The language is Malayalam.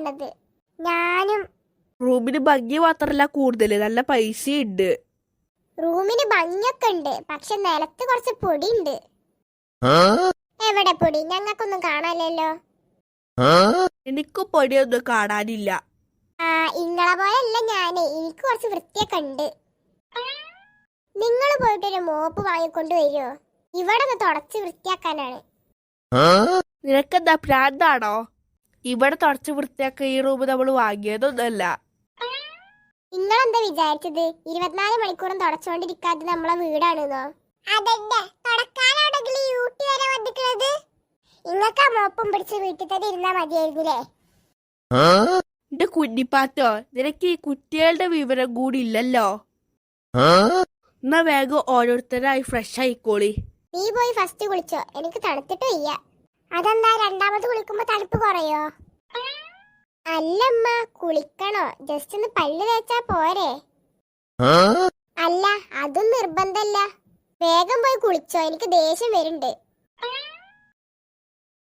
കാണുന്നത്. ഞാനും. റൂമിന് ഭംഗി മാത്രല്ല കൂടുതല്, നല്ല പൈസ ഉണ്ട്. റൂമിന് ഭംഗിയൊക്കെ ഉണ്ട്, പക്ഷെ നിലത്ത് കുറച്ച് പൊടി ഉണ്ട്. എവിടെ പൊടി? ഞങ്ങൾക്കൊന്നും കാണാനില്ലല്ലോ. എനിക്ക് പൊടിയൊന്നും കാണാനില്ല. ഇങ്ങളെ പോലെയല്ല ഞാന്, എനിക്ക് കുറച്ച് വൃത്തിയൊക്കെ ഉണ്ട്. നിങ്ങൾ പോയിട്ടൊരു മോപ്പ് വാങ്ങിക്കൊണ്ട് വരുമോ? ഇവിടെ ഒന്ന് തുടച്ച് വൃത്തിയാക്കാനാണ്. നിനക്കെന്താ ഭ്രാന്താണോ? ഇവിടെ തുടച്ച് വൃത്തിയാക്ക ഈ റൂം നമ്മൾ വാങ്ങിയതൊന്നല്ല. നിങ്ങളെന്താ വിചാരിച്ചത് 24 മണിക്കൂറും തുടച്ചോണ്ടിരിക്കാതെ നമ്മളെ വീടാണെന്നോ? ഇങ്ങക്ക് ആ മോപ്പും പിടിച്ച് വീട്ടിൽ തന്നെ ഇരുന്നാ മതിയായിരുന്നില്ലേ? എന്റെ കുഞ്ഞിപ്പാറ്റോ, നിനക്ക് ഈ കുട്ടികളുടെ വിവരം കൂടി ഇല്ലല്ലോ. എന്നാ വേഗം ഓരോരുത്തരായി ഫ്രഷ് ആയിക്കോളി. നീ പോയി ഫസ്റ്റ് കുളിച്ചോ, എനിക്ക് തണുത്തിട്ട് വയ്യ. അതെന്താ രണ്ടാമത് കുളിക്കുമ്പോ തണുപ്പ് കുറയോ? അല്ലമ്മ, കുളിക്കണോ? ജസ്റ്റ് ഒന്ന് പല്ല് തേച്ചാ പോരെ? അല്ല, അതും നിർബന്ധല്ല. വേഗം പോയി കുളിച്ചോ, എനിക്ക് ദേഷ്യം വരുന്നുണ്ട്.